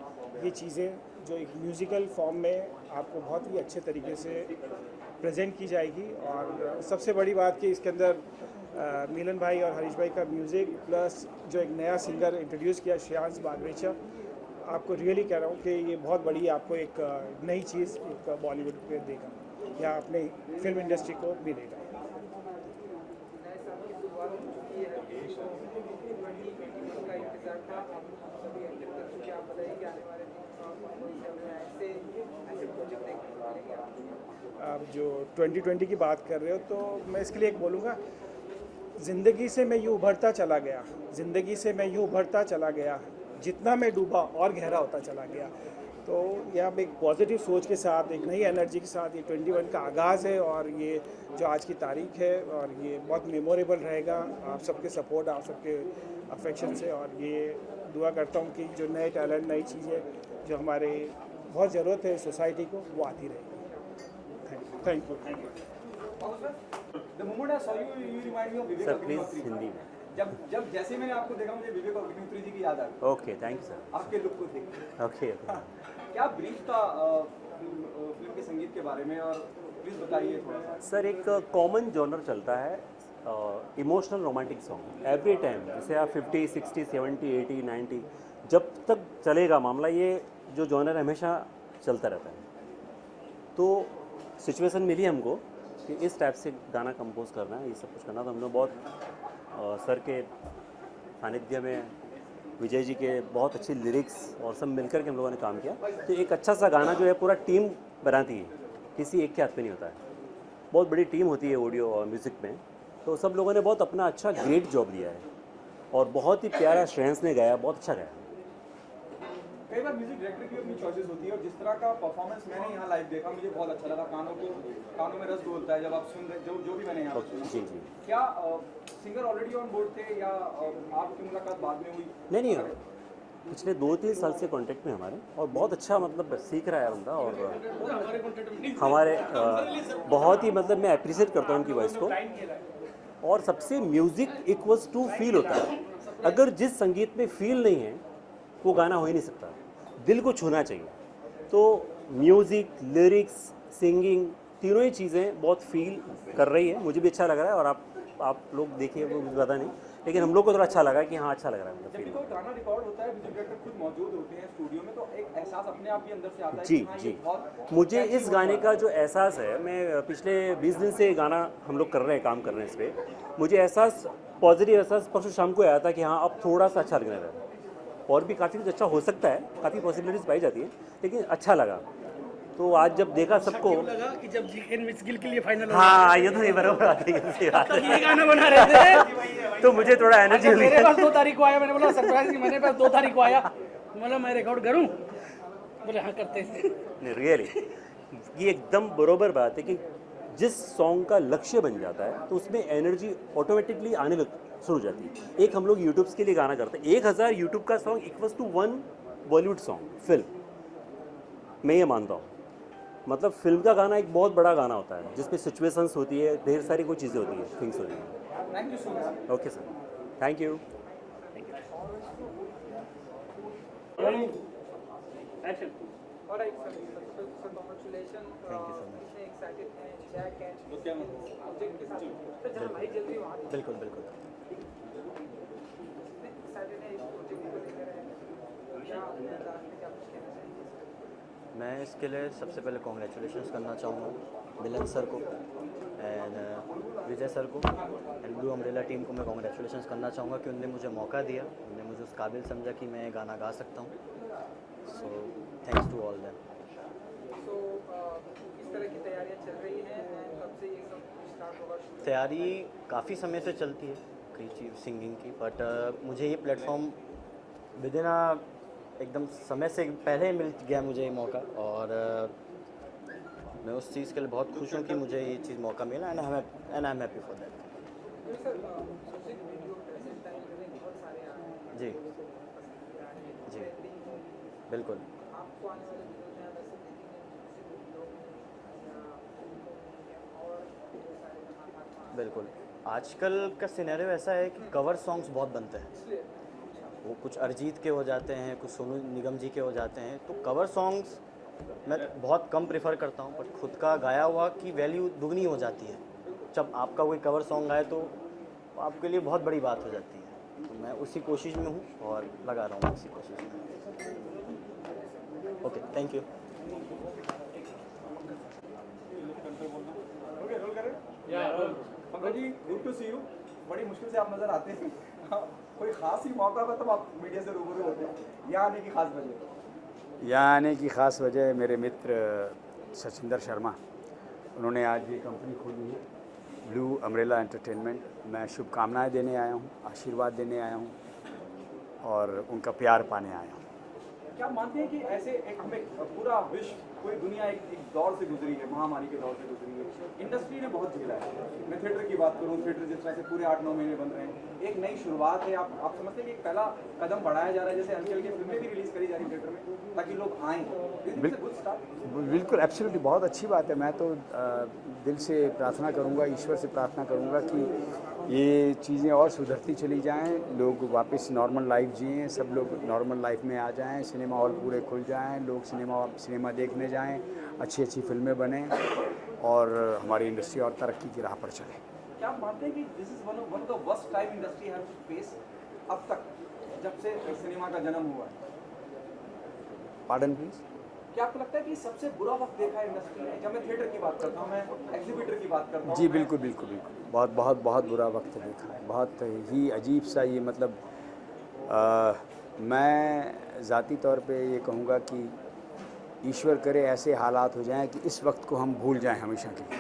Speaker 15: ये चीज़ें जो एक म्यूज़िकल फॉर्म में आपको बहुत ही अच्छे तरीके से प्रेजेंट की जाएगी। और सबसे बड़ी बात कि इसके अंदर मिलन भाई और हरीश भाई का म्यूज़िक प्लस जो एक नया सिंगर इंट्रोड्यूस किया, श्रेयांश बागरेचा, आपको रियली कह रहा हूँ कि ये बहुत बड़ी आपको एक नई चीज़ एक बॉलीवुड पे देगा, या अपने फिल्म इंडस्ट्री को भी देगा। आप जो 2020 की बात कर रहे हो, तो मैं इसके लिए एक बोलूँगा, ज़िंदगी से मैं यूँ उभरता चला गया, ज़िंदगी से मैं यूँ उभरता चला गया, जितना मैं डूबा और गहरा होता चला गया। तो ये आप एक पॉजिटिव सोच के साथ, एक नई एनर्जी के साथ ये 21 का आगाज़ है, और ये जो आज की तारीख है, और ये बहुत मेमोरेबल रहेगा आप सबके सपोर्ट, आप सबके अफेक्शन से। और ये दुआ करता हूँ कि जो नए टैलेंट, नई चीज़ें जो हमारे बहुत ज़रूरत है सोसाइटी को, वो आती रहेगी। Thank you.
Speaker 11: The moment I saw you, you remind me of Vivek Agnihotri.
Speaker 16: Hindi में
Speaker 11: जब जैसे मैंने आपको देखा, मुझे विवेक अग्निहोत्री जी की याद आ गई।
Speaker 16: Okay, thank you sir.
Speaker 11: आपके लुक को देख।
Speaker 16: ओके।
Speaker 11: क्या ब्रीफ था फिल्म के संगीत के बारे में, और प्लीज़ बताइए थोड़ा सा।
Speaker 16: सर एक कॉमन जॉनर चलता है, emotional romantic song every time, जैसे आप 50, 60, 70, 80, 90 जब तक चलेगा मामला, ये जो जॉनर हमेशा चलता रहता है। तो सिचुएशन मिली हमको कि इस टाइप से गाना कंपोज करना है, ये सब कुछ करना। तो हम लोग बहुत सर के सानिध्य में, विजय जी के बहुत अच्छी लिरिक्स और सब मिलकर के हम लोगों ने काम किया। तो एक अच्छा सा गाना जो है पूरा टीम बनाती है, किसी एक के हाथ में नहीं होता है, बहुत बड़ी टीम होती है ऑडियो और म्यूज़िक में। तो सब लोगों ने बहुत अपना अच्छा ग्रेट जॉब दिया है। और बहुत ही प्यारा श्रेयंस ने गाया, बहुत अच्छा गाया।
Speaker 11: कई बार म्यूजिक डायरेक्टर की अपनी चॉइसेस होती है और जिस तरह का परफॉर्मेंस मैंने यहाँ लाइव देखा मुझे बहुत अच्छा लगा। कानों में रस डोलता है जब आप सुन रहे जो भी मैंने यहाँ सुना।
Speaker 16: जी जी।
Speaker 11: क्या सिंगर ऑलरेडी ऑन बोर्ड थे या आपकी मुलाकात बाद में हुई?
Speaker 16: नहीं, पिछले 2-3 साल से कांटेक्ट में हमारे, और बहुत अच्छा मतलब सीख रहा है बंदा, और हमारे बहुत ही मतलब मैं अप्रिशिएट करता हूँ उनकी वॉइस को। और सबसे म्यूज़िक इक्वल्स टू फील होता है। अगर जिस संगीत में फील नहीं है वो गाना हो ही नहीं सकता, दिल को छूना चाहिए। तो म्यूज़िक, लिरिक्स, सिंगिंग, तीनों ही चीज़ें बहुत फील कर रही है। मुझे भी अच्छा लग रहा है, और आप लोग देखिए वो मुझे पता नहीं, लेकिन हम लोग को थोड़ा अच्छा लगा कि हाँ अच्छा लग रहा है मतलब
Speaker 11: जब भी
Speaker 16: फील।
Speaker 11: कोई गाना रिकॉर्ड होता है म्यूजिक डायरेक्टर खुद मौजूद होते हैं स्टूडियो में, तो एक एहसास अपने आप ही अंदर से आता है
Speaker 16: जी
Speaker 11: कि हाँ, ये
Speaker 16: जी।
Speaker 11: बहुत
Speaker 16: मुझे
Speaker 11: catchy
Speaker 16: इस
Speaker 11: हो
Speaker 16: गाने
Speaker 11: रहा
Speaker 16: का
Speaker 11: है।
Speaker 16: जो एहसास है, मैं पिछले 20 दिन से गाना हम लोग कर रहे हैं, काम कर रहे हैं इस पर, मुझे एहसास, पॉजिटिव एहसास परसों शाम को आया था कि हाँ अब थोड़ा सा अच्छा लगने लगा, और भी काफ़ी कुछ अच्छा हो सकता है, काफ़ी पॉसिबिलिटीज़ पाई जाती है, लेकिन अच्छा लगा। तो आज जब देखा सबको,
Speaker 4: लगा कि जब जीकेन मिस गिल के लिए फाइनल
Speaker 16: हाँ ये तो नहीं बराबर आती है, सही बात है।
Speaker 4: ये गाना बना रहे थे
Speaker 16: तो मुझे थोड़ा एनर्जी मिली।
Speaker 4: मेरे पास 2 तारीख को आया, मैंने बोला सरप्राइज, मेरे पास 2 तारीख को आया, बोला मैं रिकॉर्ड करूं, बोले हाँ करते हैं।
Speaker 16: नहीं रियली ये एकदम बरोबर बात है कि जिस सॉन्ग का लक्ष्य बन जाता है तो उसमें एनर्जी ऑटोमेटिकली आने लग शुरू हो जाती है। एक हम लोग यूट्यूब्स के लिए गाना करते हैं, 1000 यूट्यूब का song equals to 1 Bollywood song film, मैं ये मानता हूँ। मतलब फिल्म का गाना एक बहुत बड़ा गाना होता है जिसमें सिचुएशंस होती है, ढेर सारी कोई चीज़ें होती है, थिंग्स होती हैं।
Speaker 11: Thank you so much.
Speaker 16: Okay sir, thank you.
Speaker 14: Alright, sir, congratulations.
Speaker 16: Thank you so much.
Speaker 14: कितने excited हैं जैक एंड
Speaker 11: तो क्या
Speaker 14: प्रोजेक्ट के साथ? सर जहाँ भाई जल्दी वहाँ
Speaker 16: बिल्कुल बिल्कुल।
Speaker 14: कितने excited हैं इस प्रोजेक्ट को लेकर? क्या लास्ट में क्या कुछ कहना चाहेंगे?
Speaker 17: मैं इसके लिए सबसे पहले कॉन्ग्रेचुलेशंस करना चाहूँगा मिलन सर को एंड विजय सर को एंड ब्लू अम्ब्रेला टीम को मैं कॉन्ग्रेचुलेशंस करना चाहूँगा कि उन्होंने मुझे मौका दिया, उन्होंने मुझे उस काबिल समझा कि मैं गाना गा सकता हूँ। So thanks to all them.
Speaker 14: So, किस तरह की तैयारियाँ चल रही हैं? कब से ये सब स्टार्ट होगा?
Speaker 17: तैयारी काफ़ी समय से चलती है कई चीज़ सिंगिंग की, बट मुझे ये प्लेटफॉर्म विदिन एकदम समय से पहले ही मिल गया मुझे ये मौका, और मैं उस चीज़ के लिए बहुत खुश हूँ कि मुझे ये चीज़ मौका मिला and I am happy for that. जी जी बिल्कुल।
Speaker 14: आपको आने वाले दिनों में वैसे देखेंगे
Speaker 17: बिल्कुल, आजकल का सिनेरियो ऐसा है कि कवर सॉन्ग्स बहुत बनते हैं, वो कुछ अरिजीत के हो जाते हैं, कुछ सोनू निगम जी के हो जाते हैं, तो कवर सॉन्ग्स मैं बहुत कम प्रेफर करता हूँ, बट खुद का गाया हुआ की वैल्यू दुगनी हो जाती है। जब आपका कोई कवर सॉन्ग आए तो आपके लिए बहुत बड़ी बात हो जाती है, तो मैं उसी कोशिश में हूँ और लगा रहा हूँ उसी कोशिश में। Okay, thank you.
Speaker 11: Pankaj ji, good to see you. बड़ी मुश्किल से आप नजर आते हैं। कोई खास ही मौका पर तब आप मीडिया से रूबरू होते हैं। यहाँ आने की खास वजह?
Speaker 18: यहाँ आने की खास वजह मेरे मित्र सचिंदर शर्मा, उन्होंने आज ये कंपनी खोली है ब्लू अम्ब्रेला एंटरटेनमेंट। मैं शुभकामनाएं देने आया हूँ, आशीर्वाद देने आया हूँ और उनका प्यार पाने आया हूँ।
Speaker 11: क्या मानते हैं कि ऐसे एक हमें पूरा विश्व, पूरी दुनिया एक दौर से गुजरी है, महामारी के दौर से गुजरी है, इंडस्ट्री ने बहुत झेला है। मैं थिएटर की बात करूँ, थिएटर जिस तरह से पूरे 8-9 महीने बन रहे हैं, एक नई शुरुआत है। आप समझते हैं कि एक पहला कदम बढ़ाया जा रहा है, जैसे हल्की की फिल्में भी रिलीज करी जा रही थिएटर में ताकि लोग आएँ।
Speaker 18: बिल्कुल, एब्सोल्युटली, बहुत अच्छी बात है। मैं तो दिल से प्रार्थना करूंगा, ईश्वर से प्रार्थना करूंगा कि ये चीज़ें और सुधरती चली जाएं, लोग वापस नॉर्मल लाइफ जिएं, सब लोग नॉर्मल लाइफ में आ जाएं, सिनेमा हॉल पूरे खुल जाएं, लोग सिनेमा देखने जाएं, अच्छी अच्छी फिल्में बनें और हमारी इंडस्ट्री और तरक्की की राह पर चले।
Speaker 11: क्या आप मानते हैं कि this is one of the worst time industry have face अब तक, जब से सिनेमा का जन्म हुआ है?
Speaker 18: Pardon please?
Speaker 11: क्या आपको लगता है कि सबसे बुरा वक्त देखा है इंडस्ट्री ने? जब मैं थिएटर की बात करता हूँ, मैं एग्जीबिटर की बात करता हूँ।
Speaker 18: जी बिल्कुल बिल्कुल बिल्कुल, बहुत बहुत बहुत बुरा वक्त देखा है, बहुत ही अजीब सा ये, मतलब मैं ज़ाती तौर पे ये कहूँगा कि ईश्वर करे ऐसे हालात हो जाएं कि इस वक्त को हम भूल जाएं हमेशा के लिए।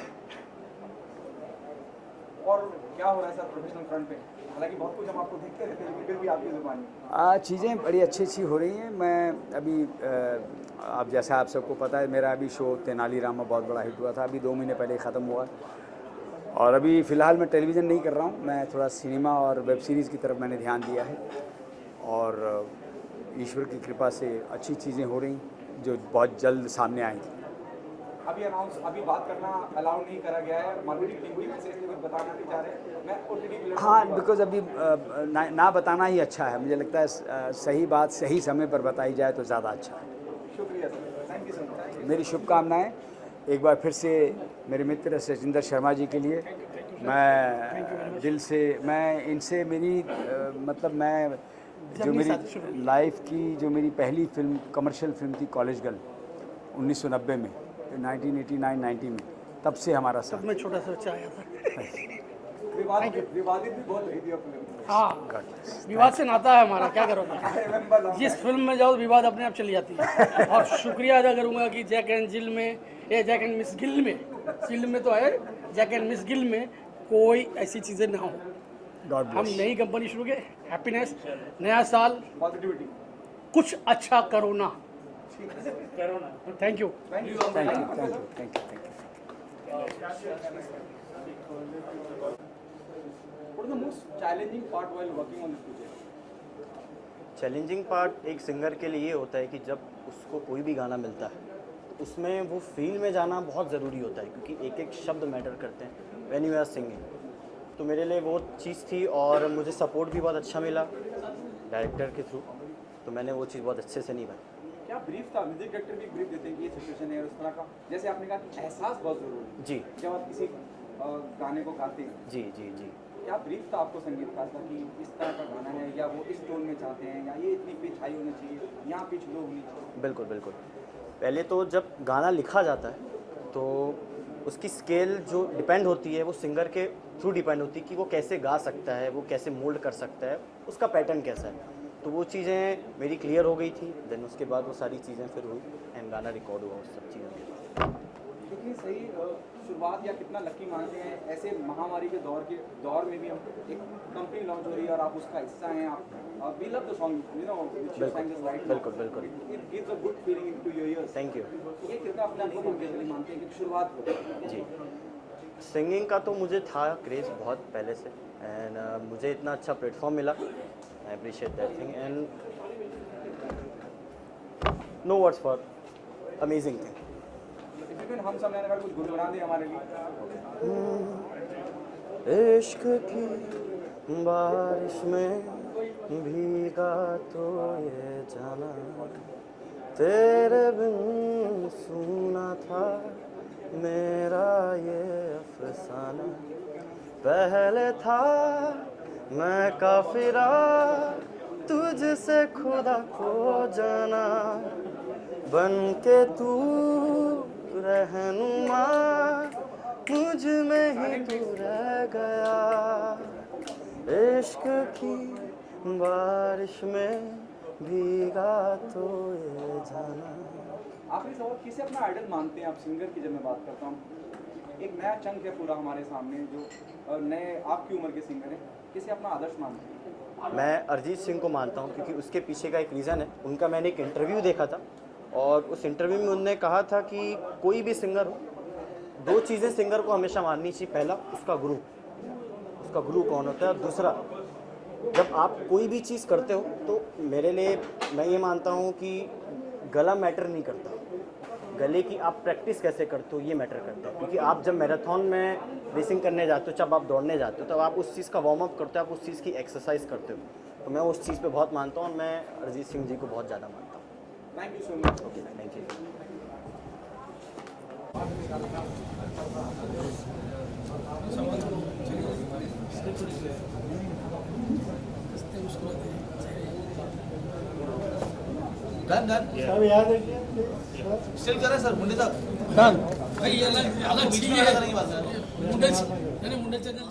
Speaker 11: और क्या हो रहा है सर प्रोफेशनल फ्रंट पे? हालांकि बहुत कुछ हम आपको देखते रहते हैं लेकिन फिर भी आपकी जुबानी।
Speaker 18: चीज़ें बड़ी अच्छी हो रही हैं। मैं अभी अब जैसा आप सबको पता है, मेरा अभी शो तेनालीरामा बहुत बड़ा हिट हुआ था, अभी 2 महीने पहले ख़त्म हुआ। और अभी फ़िलहाल मैं टेलीविज़न नहीं कर रहा हूँ, मैं थोड़ा सिनेमा और वेब सीरीज़ की तरफ मैंने ध्यान दिया है। और ईश्वर की कृपा से अच्छी चीज़ें हो रही जो बहुत जल्द सामने आएंगी।
Speaker 11: अभी बात करना अलाउ नहीं करा गया है, मार्केटिंग टीम की वजह से कुछ बता नहीं चाह रहे। मैं ओटीटी प्लेटफॉर्म
Speaker 18: हाँ, बिकॉज अभी ना बताना ही अच्छा है। मुझे लगता है सही बात सही समय पर बताई जाए तो ज़्यादा अच्छा है।
Speaker 11: शुक्रिया sir, thank you so much.
Speaker 18: मेरी शुभकामनाएं एक बार फिर से मेरे मित्र सचिंदर शर्मा जी के लिए। मैं दिल से मैं इनसे मेरी मतलब मैं जो मेरी लाइफ की जो मेरी पहली फिल्म कमर्शियल फिल्म थी कॉलेज गर्ल 1990 में, 1989-90 में, तब से हमारा साथ।
Speaker 4: मैं छोटा सा बच्चा आया था।
Speaker 11: विवादित भी बहुत रही थी फिल्म।
Speaker 4: हाँ, विवाद से नाता है हमारा, क्या करोगे। जिस फिल्म में जाओ विवाद अपने आप चली जाती है। और शुक्रिया अदा करूंगा कि जैक एंड जिल में, या जैक एंड मिस गिल में, फिल्म में तो है, जैक एंड मिस गिल में कोई ऐसी चीज़ें ना हो। हम नई कंपनी शुरू के, हैप्पीनेस, नया साल,
Speaker 11: पॉजिटिविटी,
Speaker 4: कुछ अच्छा करो ना। Thank you.
Speaker 11: What is the most challenging part while working on this project?
Speaker 17: Challenging part एक सिंगर के लिए ये होता है कि जब उसको कोई भी गाना मिलता है तो उसमें वो फील में जाना बहुत ज़रूरी होता है, क्योंकि एक एक शब्द मैटर करते हैं व्हेन यू आर सिंगिंग। तो मेरे लिए वो चीज़ थी और मुझे सपोर्ट भी बहुत अच्छा मिला डायरेक्टर के थ्रू, तो मैंने वो चीज़ बहुत अच्छे से निभाई।
Speaker 11: क्या ब्रीफ था? म्यूजिक डायरेक्टर भी ब्रीफ देते हैं कि ये सिचुएशन है और इस तरह का, जैसे आपने कहा कि एहसास बहुत ज़रूरी है
Speaker 17: जी
Speaker 11: जब आप किसी गाने को गाते हैं।
Speaker 17: जी जी जी।
Speaker 11: क्या ब्रीफ था आपको संगीतकार का कि इस तरह का गाना है, या वो इस टोन में चाहते हैं, या ये इतनी पिच हाई होनी चाहिए, यहाँ पिच लो होनी चाहिए?
Speaker 17: बिल्कुल बिल्कुल। पहले तो जब गाना लिखा जाता है तो उसकी स्केल जो डिपेंड होती है वो सिंगर के थ्रू डिपेंड होती है कि वो कैसे गा सकता है, वो कैसे मोल्ड कर सकता है, उसका पैटर्न कैसा है। तो वो चीज़ें मेरी क्लियर हो गई थी। देन उसके बाद वो सारी चीज़ें फिर हुई एंड गाना रिकॉर्ड हुआ उस सब चीज़ों के।
Speaker 11: क्योंकि सही शुरुआत या कितना लकी मानते हैं ऐसे महामारी के दौर में भी हम एक कंपनी लॉन्च हो रही है और आप उसका हिस्सा हैं। आप we love the song, you know, which you sang this right now.
Speaker 17: बिल्कुल बिल्कुल।
Speaker 11: It gives a good feeling into your ears.
Speaker 17: Thank you.
Speaker 11: ये कितना अपने आप को भाग्यशाली मानते हैं कि शुरुआत हो
Speaker 17: जी। सिंगिंग का तो मुझे था क्रेज़ बहुत पहले से एंड मुझे इतना अच्छा प्लेटफॉर्म मिला, I appreciate that thing and no words for amazing thing.
Speaker 11: हम सब ने कुछ गुनगुना दे हमारे लिए।
Speaker 17: इश्क की बारिश में भीगा तो ये जाना, तेरे बिन सुना था मेरा ये अफसाना। पहले था मैं काफिरा तुझसे खुदा को जाना, बन के तू रहनुमा मुझ में ही तू रह गया। इश्क की बारिश में भीगा तो ये जाना।
Speaker 11: आखिरी सवाल, किसे अपना आइडल मानते हैं आप? सिंगर की जब मैं बात करता हूँ, एक नया चंक है पूरा हमारे सामने जो नए आपकी उम्र के सिंगर हैं, किसे अपना आदर्श मानते हैं?
Speaker 17: मैं अरिजीत सिंह को मानता हूँ, क्योंकि उसके पीछे का एक रीज़न है। उनका मैंने एक इंटरव्यू देखा था और उस इंटरव्यू में उन्होंने कहा था कि कोई भी सिंगर हो, 2 चीज़ें सिंगर को हमेशा माननी चाहिए। पहला उसका गुरु कौन होता है, और दूसरा जब आप कोई भी चीज़ करते हो तो मेरे लिए मैं ये मानता हूँ कि गला मैटर नहीं करता, गले की आप प्रैक्टिस कैसे करते हो ये मैटर करता है। क्योंकि आप जब मैराथन में रेसिंग करने जाते हो, जब आप दौड़ने जाते हो, तब आप उस चीज़ का वार्म अप करते हो, आप उस चीज़ की एक्सरसाइज करते हो। तो मैं उस चीज़ पे बहुत मानता हूँ और मैं अरिजीत सिंह जी को बहुत ज़्यादा मानता हूँ।
Speaker 11: Thank you so much.
Speaker 17: Okay, thank you.
Speaker 19: सब याद है स्टिल कर रहे सर मुंडे साहब भाई अलग अलग चीज है मुंडे चैनल